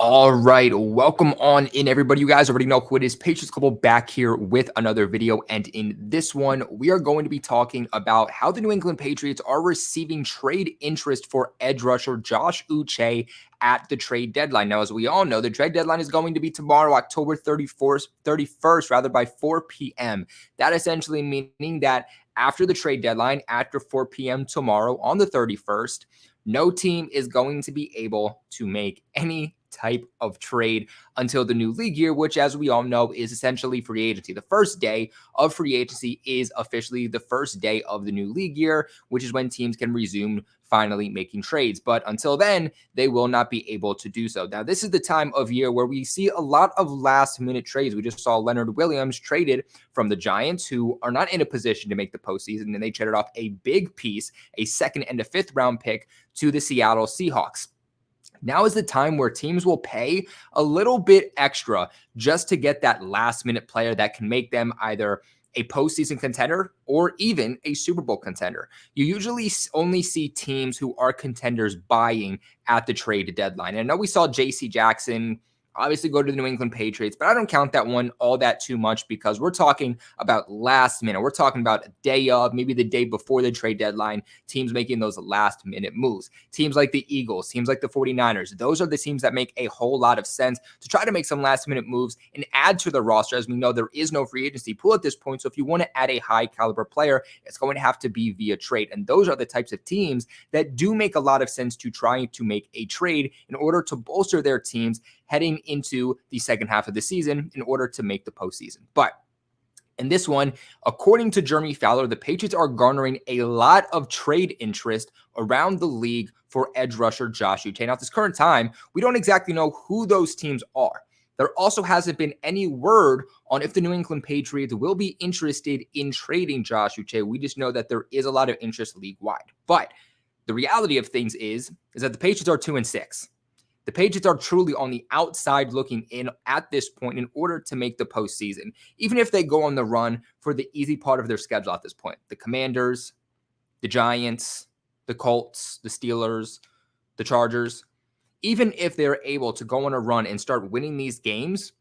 All right, welcome on in, everybody. You guys already know who it is. Patriots Global back here with another video. And in this one, we are going to be talking about how the New England Patriots are receiving trade interest for edge rusher Josh Uche at the trade deadline. Now, as we all know, the trade deadline is going to be tomorrow, October 31st, rather, by 4 p.m. That essentially meaning that after the trade deadline, after 4 p.m. tomorrow on the 31st, no team is going to be able to make any type of trade until the new league year, which, as we all know, is essentially free agency. The first day of free agency is officially the first day of the new league year, which is when teams can resume finally making trades. But until then, they will not be able to do so. Now, this is the time of year where we see a lot of last minute trades. We just saw Leonard Williams traded from the Giants, who are not in a position to make the postseason, and they traded off a big piece, a second and a fifth round pick, to the Seattle Seahawks. Now is the time where teams will pay a little bit extra just to get that last minute player that can make them either a postseason contender or even a Super Bowl contender. You usually only see teams who are contenders buying at the trade deadline. And I know we saw J.C. Jackson obviously go to the New England Patriots, but I don't count that one all that too much because we're talking about last minute. We're talking about a day of, maybe the day before the trade deadline, teams making those last minute moves. Teams like the Eagles, teams like the 49ers, those are the teams that make a whole lot of sense to try to make some last minute moves and add to the roster. As we know, there is no free agency pool at this point. So if you want to add a high caliber player, it's going to have to be via trade. And those are the types of teams that do make a lot of sense to try to make a trade in order to bolster their teams heading into the second half of the season in order to make the postseason. But in this one, according to Jeremy Fowler, the Patriots are garnering a lot of trade interest around the league for edge rusher Josh Uche. Now, at this current time, we don't exactly know who those teams are. There also hasn't been any word on if the New England Patriots will be interested in trading Josh Uche. We just know that there is a lot of interest league-wide. But the reality of things is that the Patriots are 2-6. The Patriots are truly on the outside looking in at this point in order to make the postseason, even if they go on the run for the easy part of their schedule at this point. The Commanders, the Giants, the Colts, the Steelers, the Chargers, even if they're able to go on a run and start winning these games,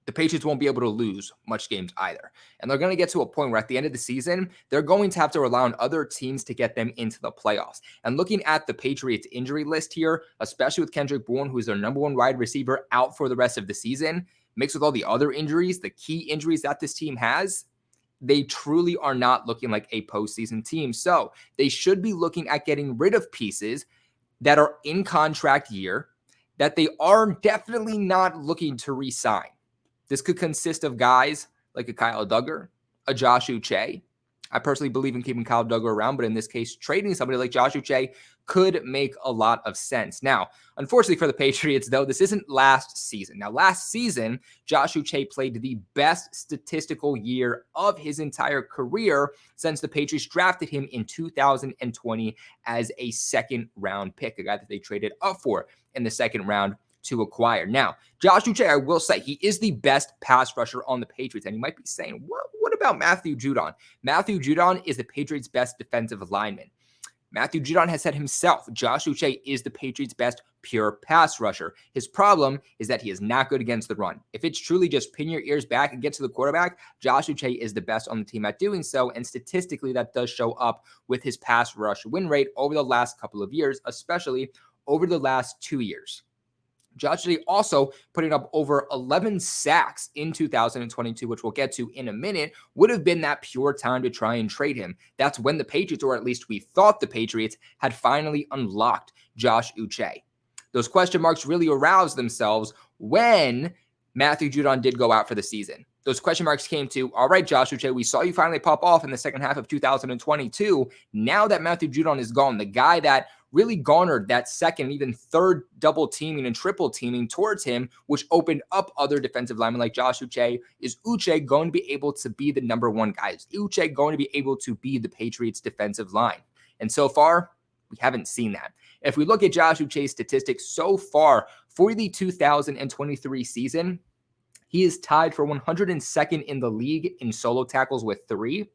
the Patriots won't be able to lose much games either. And they're going to get to a point where at the end of the season, they're going to have to rely on other teams to get them into the playoffs. And looking at the Patriots injury list here, especially with Kendrick Bourne, who's their number one wide receiver, out for the rest of the season, mixed with all the other injuries, the key injuries that this team has, they truly are not looking like a postseason team. So they should be looking at getting rid of pieces that are in contract year that they are definitely not looking to re-sign. This could consist of guys like a Kyle Duggar, a Josh Uche. I personally believe in keeping Kyle Duggar around, but in this case, trading somebody like Josh Uche could make a lot of sense. Now, unfortunately for the Patriots, though, this isn't last season. Now, last season, Josh Uche played the best statistical year of his entire career since the Patriots drafted him in 2020 as a second-round pick, a guy that they traded up for in the second round to acquire. Now, Josh Uche, I will say, he is the best pass rusher on the Patriots. And you might be saying, what about Matthew Judon? Matthew Judon is the Patriots' best defensive lineman. Matthew Judon has said himself, Josh Uche is the Patriots' best pure pass rusher. His problem is that he is not good against the run. If it's truly just pin your ears back and get to the quarterback, Josh Uche is the best on the team at doing so. And statistically, that does show up with his pass rush win rate over the last couple of years, especially over the last 2 years. Josh Uche also putting up over 11 sacks in 2022, which we'll get to in a minute, would have been that pure time to try and trade him. That's when the Patriots, or at least we thought the Patriots, had finally unlocked Josh Uche. Those question marks really aroused themselves when Matthew Judon did go out for the season. Those question marks came to, all right, Josh Uche, we saw you finally pop off in the second half of 2022. Now that Matthew Judon is gone, the guy that really garnered that second, even third double teaming and triple teaming towards him, which opened up other defensive linemen like Josh Uche, is Uche going to be able to be the number one guy? Is Uche going to be able to be the Patriots defensive line? And so far, we haven't seen that. If we look at Josh Uche's statistics so far for the 2023 season, he is tied for 102nd in the league in solo tackles with 3.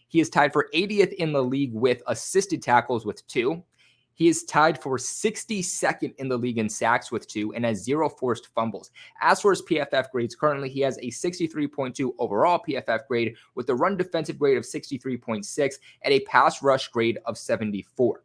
He is tied for 80th in the league with assisted tackles with 2. He is tied for 62nd in the league in sacks with 2 and has 0 forced fumbles. As for his PFF grades, currently he has a 63.2 overall PFF grade with a run defensive grade of 63.6 and a pass rush grade of 74.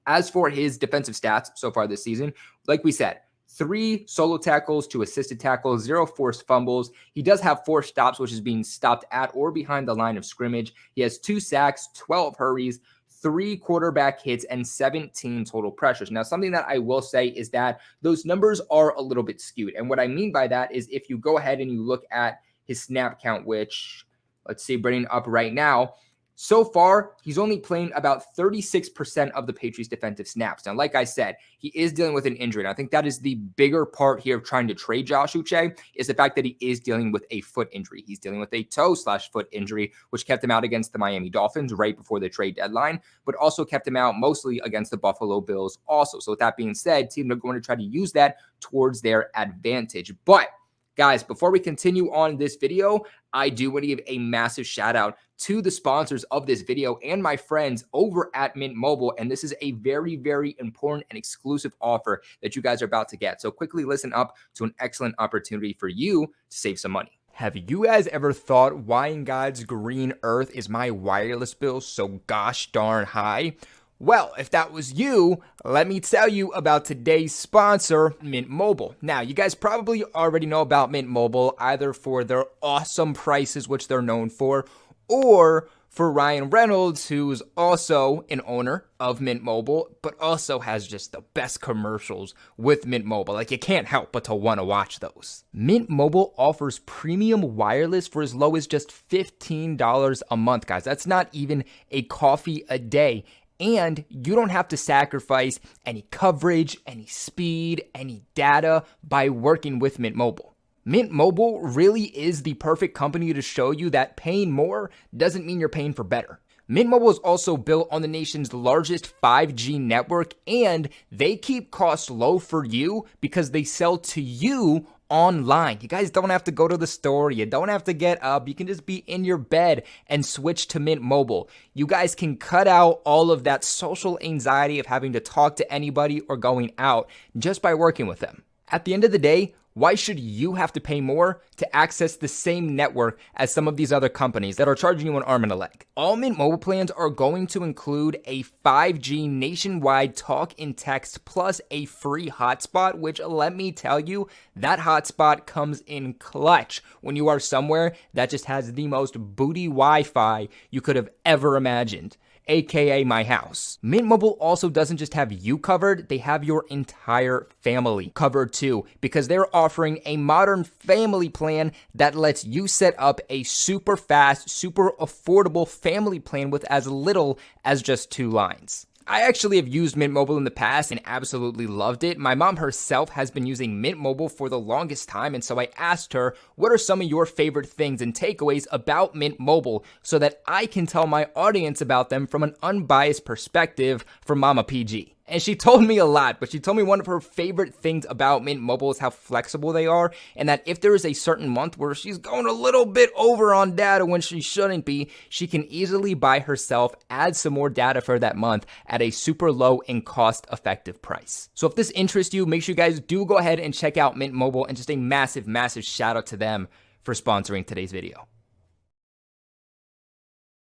As for his defensive stats so far this season, like we said, 3 solo tackles, 2 assisted tackles, 0 forced fumbles. He does have 4 stops, which is being stopped at or behind the line of scrimmage. He has 2 sacks, 12 hurries, 3 quarterback hits, and 17 total pressures. Now, something that I will say is that those numbers are a little bit skewed. And what I mean by that is if you go ahead and you look at his snap count, which, let's see, bringing up right now, so far, he's only playing about 36% of the Patriots' defensive snaps. Now, like I said, he is dealing with an injury. And I think that is the bigger part here of trying to trade Josh Uche is the fact that he is dealing with a foot injury. He's dealing with a toe/foot injury, which kept him out against the Miami Dolphins right before the trade deadline, but also kept him out mostly against the Buffalo Bills also. So with that being said, teams are going to try to use that towards their advantage. But guys, before we continue on this video, I do want to give a massive shout out to the sponsors of this video and my friends over at Mint Mobile. And this is a very, very important and exclusive offer that you guys are about to get. So quickly listen up to an excellent opportunity for you to save some money. Have you guys ever thought, why in God's green earth is my wireless bill so gosh darn high? Well, if that was you, let me tell you about today's sponsor, Mint Mobile. Now, you guys probably already know about Mint Mobile, either for their awesome prices, which they're known for, or for Ryan Reynolds, who's also an owner of Mint Mobile, but also has just the best commercials with Mint Mobile. Like, you can't help but to want to watch those. Mint Mobile offers premium wireless for as low as just $15 a month, guys. That's not even a coffee a day. And you don't have to sacrifice any coverage, any speed, any data by working with Mint Mobile. Mint Mobile really is the perfect company to show you that paying more doesn't mean you're paying for better. Mint Mobile is also built on the nation's largest 5G network, and they keep costs low for you because they sell to you online. You guys don't have to go to the store. You don't have to get up. You can just be in your bed and switch to Mint Mobile. You guys can cut out all of that social anxiety of having to talk to anybody or going out just by working with them. At the end of the day, why should you have to pay more to access the same network as some of these other companies that are charging you an arm and a leg? All Mint Mobile plans are going to include a 5G nationwide talk and text plus a free hotspot, which let me tell you, that hotspot comes in clutch when you are somewhere that just has the most booty Wi-Fi you could have ever imagined, aka my house. Mint Mobile also doesn't just have you covered, they have your entire family covered too, because they're offering a modern family plan that lets you set up a super fast, super affordable family plan with as little as just 2 lines. I actually have used Mint Mobile in the past and absolutely loved it. My mom herself has been using Mint Mobile for the longest time, and so I asked her, what are some of your favorite things and takeaways about Mint Mobile so that I can tell my audience about them from an unbiased perspective from Mama PG? And she told me a lot, but she told me one of her favorite things about Mint Mobile is how flexible they are, and that if there is a certain month where she's going a little bit over on data when she shouldn't be, she can easily by herself add some more data for that month at a super low and cost-effective price. So if this interests you, make sure you guys do go ahead and check out Mint Mobile, and just a massive, massive shout out to them for sponsoring today's video.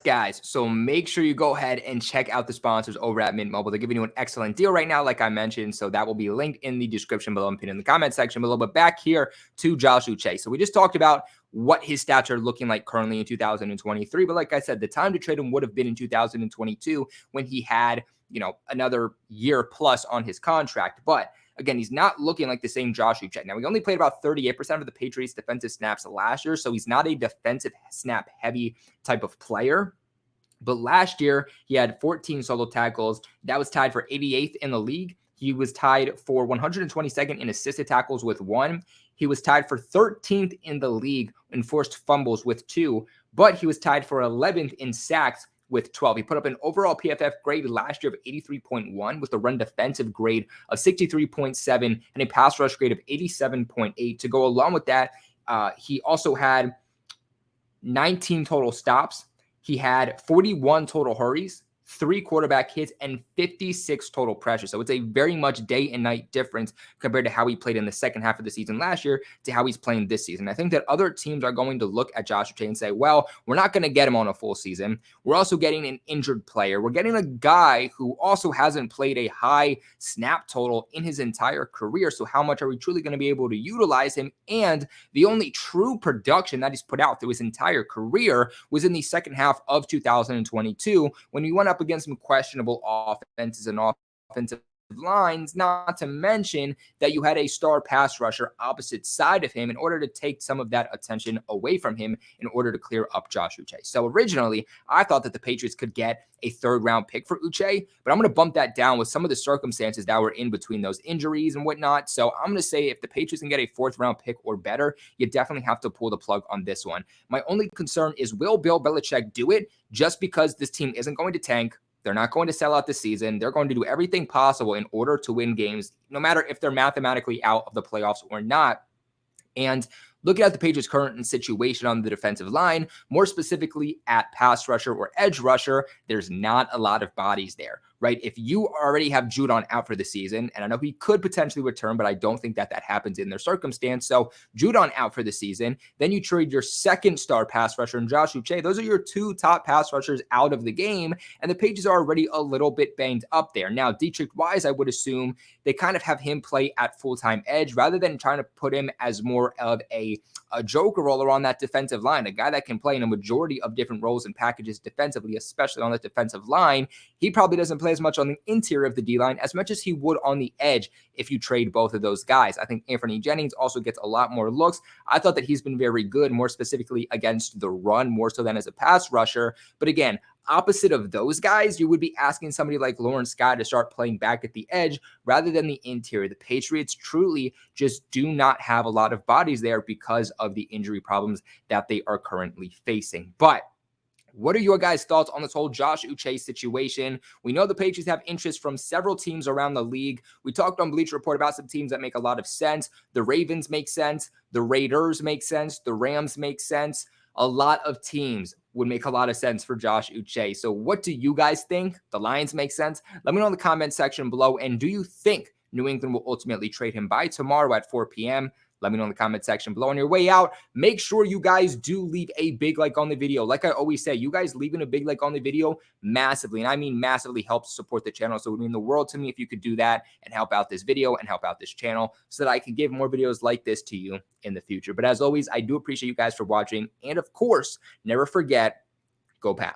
Guys, so make sure you go ahead and check out the sponsors over at Mint Mobile. They're giving you an excellent deal right now, like I mentioned. So that will be linked in the description below and pinned in the comment section below. But back here to Josh Uche. So we just talked about what his stats are looking like currently in 2023. But like I said, the time to trade him would have been in 2022 when he had, another year plus on his contract. But again, he's not looking like the same Josh Uche. Now, he only played about 38% of the Patriots' defensive snaps last year, so he's not a defensive snap-heavy type of player. But last year, he had 14 solo tackles. That was tied for 88th in the league. He was tied for 122nd in assisted tackles with 1. He was tied for 13th in the league in forced fumbles with 2. But he was tied for 11th in sacks with 12. He put up an overall PFF grade last year of 83.1 with a run defensive grade of 63.7 and a pass rush grade of 87.8. To go along with that, he also had 19 total stops. He had 41 total hurries, 3 quarterback hits, and 56 total pressures. So it's a very much day and night difference compared to how he played in the second half of the season last year to how he's playing this season. I think that other teams are going to look at Josh Uche and say, well, we're not going to get him on a full season. We're also getting an injured player. We're getting a guy who also hasn't played a high snap total in his entire career. So how much are we truly going to be able to utilize him? And the only true production that he's put out through his entire career was in the second half of 2022 when he went up against some questionable offenses and offensive lines, not to mention that you had a star pass rusher opposite side of him in order to take some of that attention away from him in order to clear up Josh Uche. So originally, I thought that the Patriots could get a third-round pick for Uche, but I'm going to bump that down with some of the circumstances that were in between those injuries and whatnot. So I'm going to say if the Patriots can get a fourth-round pick or better, you definitely have to pull the plug on this one. My only concern is, will Bill Belichick do it just because this team isn't going to tank? They're not going to sell out the season. They're going to do everything possible in order to win games, no matter if they're mathematically out of the playoffs or not. And looking at the Patriots' current situation on the defensive line, more specifically at pass rusher or edge rusher, there's not a lot of bodies there, right? If you already have Judon out for the season, and I know he could potentially return, but I don't think that happens in their circumstance. So Judon out for the season, then you trade your second star pass rusher in Josh Uche. Those are your two top pass rushers out of the game, and the Patriots are already a little bit banged up there. Now, Dietrich Wise, I would assume they kind of have him play at full-time edge rather than trying to put him as more of a joker roller on that defensive line, a guy that can play in a majority of different roles and packages defensively, especially on the defensive line. He probably doesn't play as much on the interior of the D-line as much as he would on the edge if you trade both of those guys. I think Anthony Jennings also gets a lot more looks. I thought that he's been very good, more specifically against the run, more so than as a pass rusher. But again, opposite of those guys, you would be asking somebody like Lawrence Guy to start playing back at the edge rather than the interior. The Patriots truly just do not have a lot of bodies there because of the injury problems that they are currently facing. But what are your guys' thoughts on this whole Josh Uche situation? We know the Patriots have interest from several teams around the league. We talked on Bleacher Report about some teams that make a lot of sense. The Ravens make sense. The Raiders make sense. The Rams make sense. A lot of teams would make a lot of sense for Josh Uche. So what do you guys think? The Lions make sense? Let me know in the comment section below. And do you think New England will ultimately trade him by tomorrow at 4 p.m.? Let me know in the comment section below. On your way out, make sure you guys do leave a big like on the video. Like I always say, you guys leaving a big like on the video massively, and I mean massively, helps support the channel. So it would mean the world to me if you could do that and help out this video and help out this channel so that I can give more videos like this to you in the future. But as always, I do appreciate you guys for watching. And of course, never forget, go Pats.